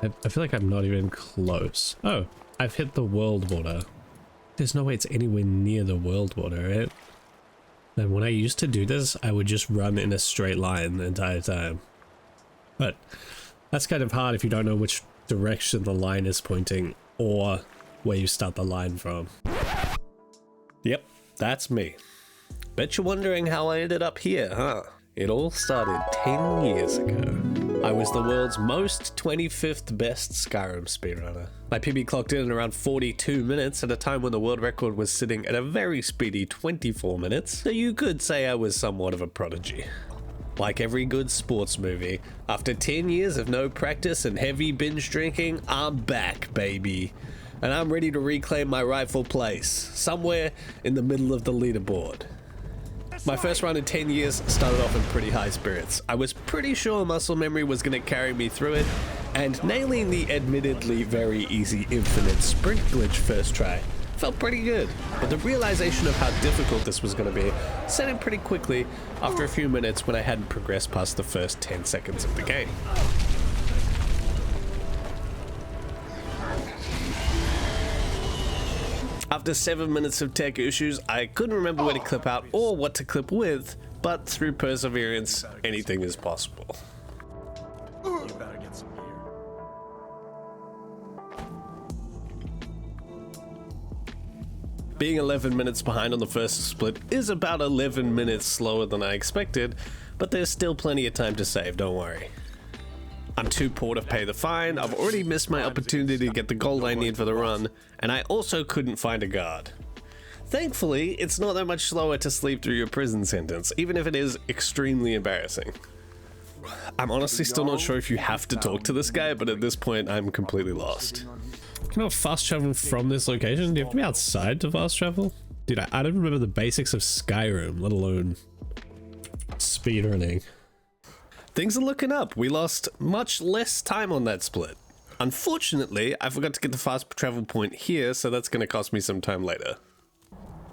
I feel like I'm not even close. Oh, I've hit the world border. There's no way it's anywhere near the world border, right? And when I used to do this, I would just run in a straight line the entire time. But that's kind of hard if you don't know which direction the line is pointing or where you start the line from. Yep, that's me. Bet you're wondering how I ended up here, huh? It all started 10 years ago. I was the world's most 25th best Skyrim speedrunner. My PB clocked in around 42 minutes at a time when the world record was sitting at a very speedy 24 minutes, so you could say I was somewhat of a prodigy. Like every good sports movie, after 10 years of no practice and heavy binge drinking, I'm back, baby. And I'm ready to reclaim my rightful place, somewhere in the middle of the leaderboard. My first run in 10 years started off in pretty high spirits. I was pretty sure muscle memory was going to carry me through it, and nailing the admittedly very easy infinite sprint glitch first try felt pretty good. But the realization of how difficult this was going to be set in pretty quickly after a few minutes when I hadn't progressed past the first 10 seconds of the game. After 7 minutes of tech issues, I couldn't remember where to clip out or what to clip with, but through perseverance, anything is possible. You better get some gear. Being 11 minutes behind on the first split is about 11 minutes slower than I expected, but there's still plenty of time to save, don't worry. I'm too poor to pay the fine, I've already missed my opportunity to get the gold I need for the run, and I also couldn't find a guard. Thankfully, it's not that much slower to sleep through your prison sentence, even if it is extremely embarrassing. I'm honestly still not sure if you have to talk to this guy, but at this point I'm completely lost. Can I fast travel from this location? Do you have to be outside to fast travel? Dude, I don't remember the basics of Skyrim, let alone speedrunning. Things are looking up. We lost much less time on that split. Unfortunately, I forgot to get the fast travel point here, so that's going to cost me some time later.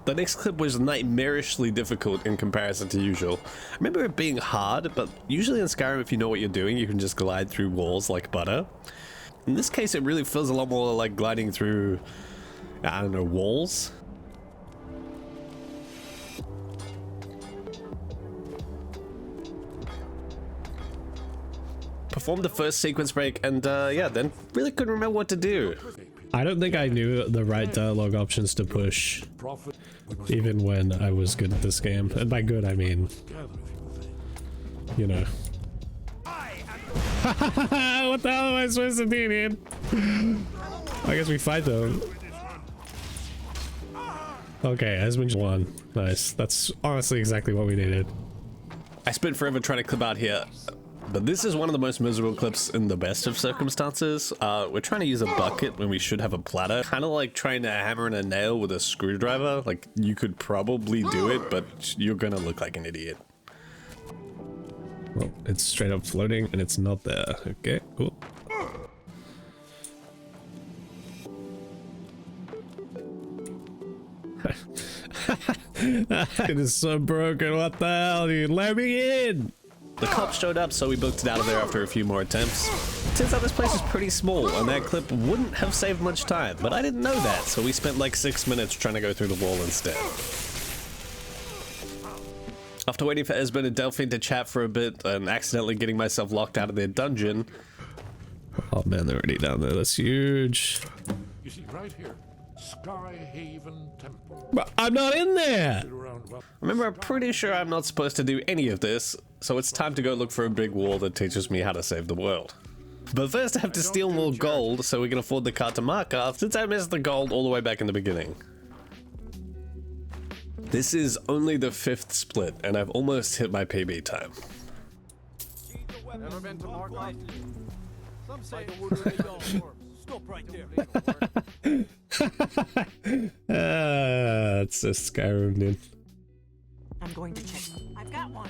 The next clip was nightmarishly difficult in comparison to usual. I remember it being hard, but usually in Skyrim, if you know what you're doing, you can just glide through walls like butter. In this case, it really feels a lot more like gliding through, I don't know, walls. Performed the first sequence break and yeah, then really couldn't remember what to do. I don't think I knew the right dialogue options to push, even when I was good at this game. And by good, I mean, you know. What the hell am I supposed to do, dude? I guess we fight them. Okay, Esmond won. Nice. That's honestly exactly what we needed. I spent forever trying to clip out here. But this is one of the most miserable clips in the best of circumstances. We're trying to use a bucket when we should have a platter. Kind of like trying to hammer in a nail with a screwdriver. Like, you could probably do it, but you're gonna look like an idiot. Well, it's straight up floating and it's not there. Okay, cool. It is so broken. What the hell, dude? Let me in! The cops showed up, so we booked it out of there after a few more attempts. Turns out this place is pretty small, and that clip wouldn't have saved much time, but I didn't know that, so we spent like 6 minutes trying to go through the wall instead. After waiting for Esmond and Delphine to chat for a bit, and accidentally getting myself locked out of their dungeon. Oh man, they're already down there, that's huge. You see, right here, Skyhaven Temple. But I'm not in there! Remember, I'm pretty sure I'm not supposed to do any of this, so it's time to go look for a big wall that teaches me how to save the world. But first I have to steal more gold so we can afford the car to Markov, since I missed the gold all the way back in the beginning. This is only the 5th split, and I've almost hit my PB time. Never been to Markov? Some say the word really don't work. Stop right there. It's a Skyrim, dude. I'm going to check. I've got one.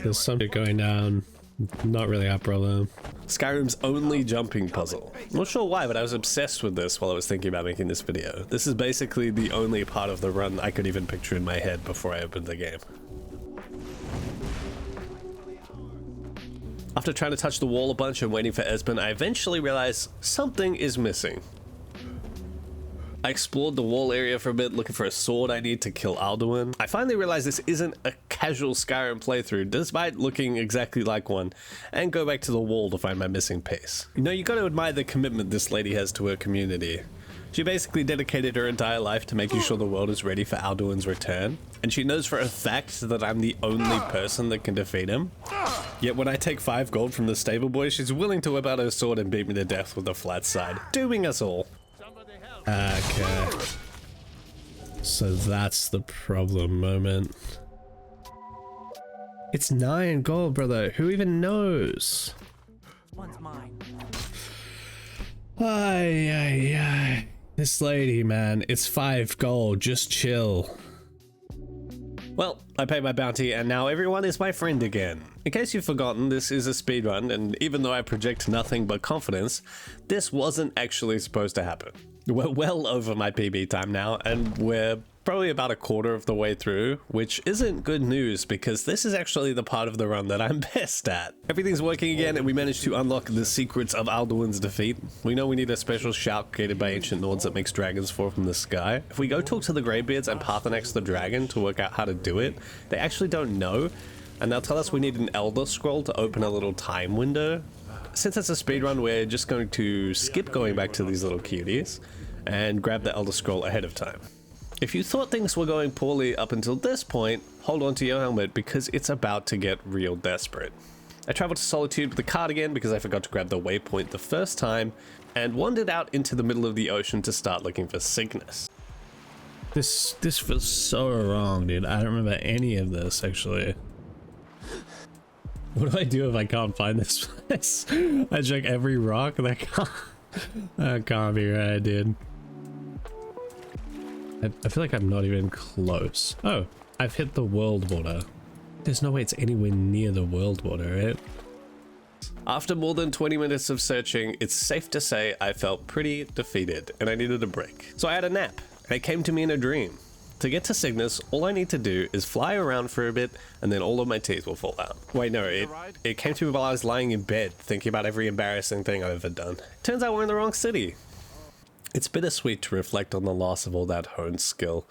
There's something going down. Not really our problem. Skyrim's only jumping puzzle. Not sure why, but I was obsessed with this while I was thinking about making this video. This is basically the only part of the run I could even picture in my head before I opened the game. After trying to touch the wall a bunch and waiting for Espen, I eventually realized something is missing. I explored the wall area for a bit looking for a sword I need to kill Alduin. I finally realized this isn't a casual Skyrim playthrough despite looking exactly like one, and go back to the wall to find my missing piece. You know, you gotta admire the commitment this lady has to her community. She basically dedicated her entire life to making sure the world is ready for Alduin's return, and she knows for a fact that I'm the only person that can defeat him. Yet when I take 5 gold from the stable boy, she's willing to whip out her sword and beat me to death with a flat side, dooming us all. Okay. So that's the problem moment. It's 9 gold, brother. Who even knows? One's mine. Ay, ay, ay. This lady, man. It's 5 gold. Just chill. Well, I paid my bounty and now everyone is my friend again. In case you've forgotten, this is a speedrun, and even though I project nothing but confidence, this wasn't actually supposed to happen. We're well over my PB time now, and we're probably about a quarter of the way through, which isn't good news because this is actually the part of the run that I'm best at. Everything's working again and we managed to unlock the secrets of Alduin's defeat. We know we need a special shout created by ancient Nords that makes dragons fall from the sky. If we go talk to the Greybeards and Parthenax the dragon to work out how to do it, they actually don't know, and they'll tell us we need an Elder Scroll to open a little time window. Since it's a speedrun, we're just going to skip going back to these little cuties and grab the Elder Scroll ahead of time. If you thought things were going poorly up until this point, hold on to your helmet because it's about to get real desperate. I traveled to Solitude with the cart again because I forgot to grab the waypoint the first time, and wandered out into the middle of the ocean to start looking for Cygnus. This feels so wrong, dude. I don't remember any of this, actually. What do I do if I can't find this place? I check every rock and that can't be right, dude. I feel like I'm not even close. Oh, I've hit the world border. There's no way it's anywhere near the world border, right? After more than 20 minutes of searching, it's safe to say I felt pretty defeated and I needed a break. So I had a nap, and it came to me in a dream. To get to Cygnus, all I need to do is fly around for a bit and then all of my teeth will fall out. Wait, no, it came to me while I was lying in bed thinking about every embarrassing thing I've ever done. Turns out we're in the wrong city. It's bittersweet to reflect on the loss of all that honed skill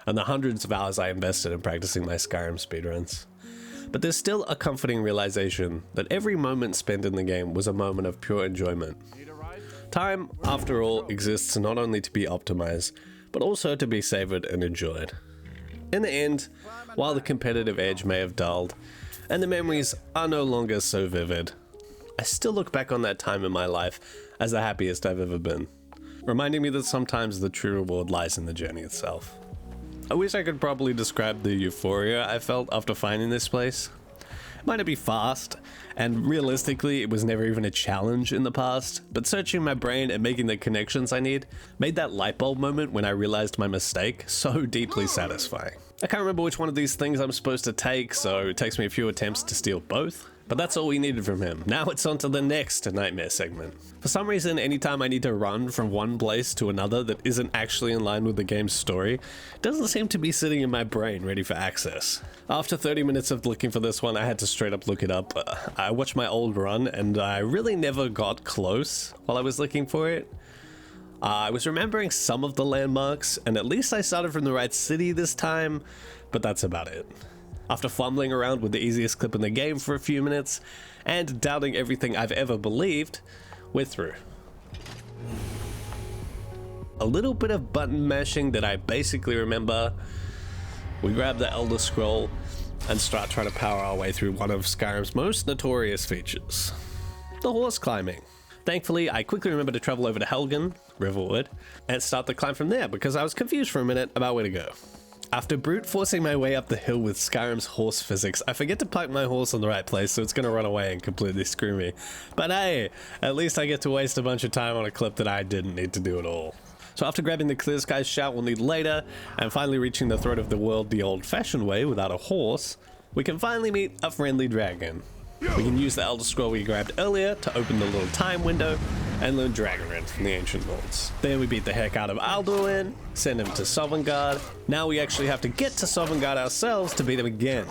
and the hundreds of hours I invested in practicing my Skyrim speedruns. But there's still a comforting realization that every moment spent in the game was a moment of pure enjoyment. Time, after all, exists not only to be optimized, but also to be savored and enjoyed. In the end, while the competitive edge may have dulled, and the memories are no longer so vivid, I still look back on that time in my life as the happiest I've ever been, reminding me that sometimes the true reward lies in the journey itself. I wish I could properly describe the euphoria I felt after finding this place. It might not be fast, and realistically it was never even a challenge in the past, but searching my brain and making the connections I need made that light bulb moment when I realized my mistake so deeply satisfying. I can't remember which one of these things I'm supposed to take, so it takes me a few attempts to steal both. But that's all we needed from him. Now it's on to the next nightmare segment. For some reason, anytime I need to run from one place to another that isn't actually in line with the game's story, it doesn't seem to be sitting in my brain ready for access. After 30 minutes of looking for this one, I had to straight up look it up. I watched my old run and I really never got close while I was looking for it. I was remembering some of the landmarks, and at least I started from the right city this time, but that's about it. After fumbling around with the easiest clip in the game for a few minutes, and doubting everything I've ever believed, we're through. A little bit of button mashing that I basically remember. We grab the Elder Scroll and start trying to power our way through one of Skyrim's most notorious features, the horse climbing. Thankfully, I quickly remembered to travel over to Helgen, Riverwood, and start the climb from there because I was confused for a minute about where to go. After brute forcing my way up the hill with Skyrim's horse physics, I forget to park my horse in the right place, so it's gonna run away and completely screw me. But hey, at least I get to waste a bunch of time on a clip that I didn't need to do at all. So after grabbing the Clear Skies shout we'll need later, and finally reaching the throat of the world the old-fashioned way without a horse, we can finally meet a friendly dragon. We can use the Elder Scroll we grabbed earlier to open the little time window and learn Dragonrend from the ancient Nords. Then we beat the heck out of Alduin, send him to Sovngarde. Now we actually have to get to Sovngarde ourselves to beat him again.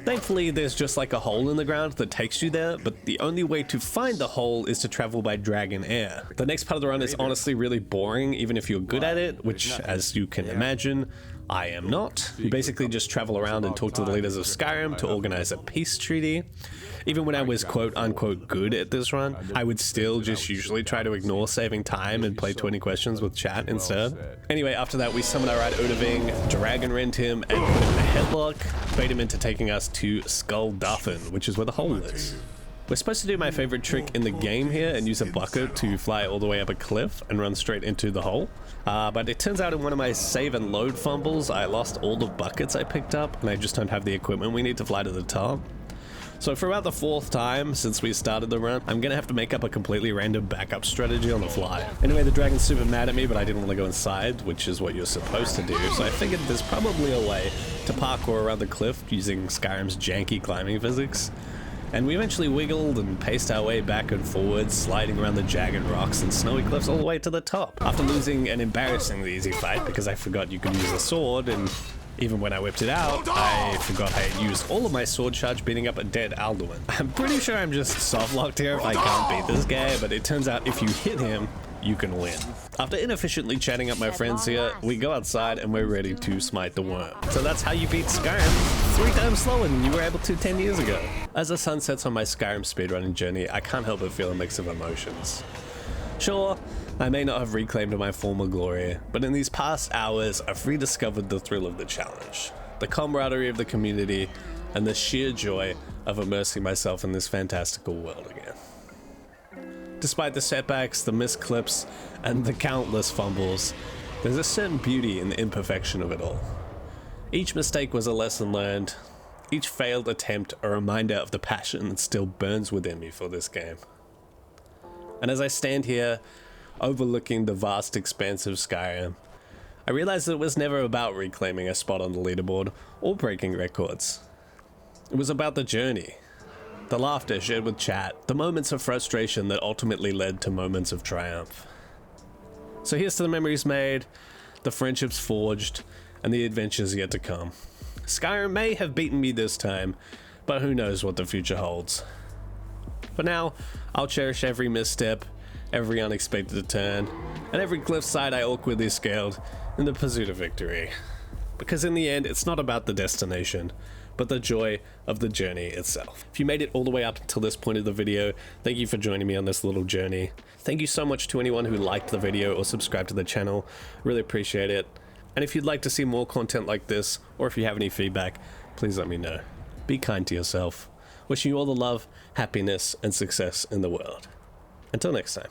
Thankfully, there's just like a hole in the ground that takes you there, but the only way to find the hole is to travel by dragon air. The next part of the run is honestly really boring, even if you're good at it, which, as you can imagine, I am not. You basically just travel around and talk to the leaders of Skyrim to organize a peace treaty. Even when I was quote-unquote good at this run, I would still just usually try to ignore saving time and play 20 questions with chat instead. Anyway, after that, we summon our right Odaving, dragon rend him, and put him in a headlock, bait him into taking us to Skull Duffin, which is where the hole is. We're supposed to do my favorite trick in the game here and use a bucket to fly all the way up a cliff and run straight into the hole. But it turns out in one of my save and load fumbles, I lost all the buckets I picked up, and I just don't have the equipment we need to fly to the top. So for about the 4th time since we started the run, I'm gonna have to make up a completely random backup strategy on the fly. Anyway, the dragon's super mad at me, but I didn't want to go inside, which is what you're supposed to do, so I figured there's probably a way to parkour around the cliff using Skyrim's janky climbing physics. And we eventually wiggled and paced our way back and forward, sliding around the jagged rocks and snowy cliffs all the way to the top. After losing an embarrassingly easy fight because I forgot you could use a sword, and even when I whipped it out, I forgot I had used all of my sword charge beating up a dead Alduin. I'm pretty sure I'm just soft-locked here if I can't beat this guy, but it turns out if you hit him, you can win. After inefficiently chatting up my friends here, we go outside and we're ready to smite the worm. So that's how you beat Skyrim 3 times slower than you were able to 10 years ago. As the sun sets on my Skyrim speedrunning journey, I can't help but feel a mix of emotions. Sure, I may not have reclaimed my former glory, but in these past hours, I've rediscovered the thrill of the challenge, the camaraderie of the community, and the sheer joy of immersing myself in this fantastical world again. Despite the setbacks, the missed clips, and the countless fumbles, there's a certain beauty in the imperfection of it all. Each mistake was a lesson learned, each failed attempt a reminder of the passion that still burns within me for this game. And as I stand here, overlooking the vast expanse of Skyrim, I realized that it was never about reclaiming a spot on the leaderboard or breaking records. It was about the journey, the laughter shared with chat, the moments of frustration that ultimately led to moments of triumph. So here's to the memories made, the friendships forged, and the adventures yet to come. Skyrim may have beaten me this time, but who knows what the future holds. For now, I'll cherish every misstep, every unexpected turn, and every cliffside I awkwardly scaled in the pursuit of victory. Because in the end, it's not about the destination, but the joy of the journey itself. If you made it all the way up until this point of the video, thank you for joining me on this little journey. Thank you so much to anyone who liked the video or subscribed to the channel. Really appreciate it. And if you'd like to see more content like this, or if you have any feedback, please let me know. Be kind to yourself. Wishing you all the love, happiness, and success in the world. Until next time.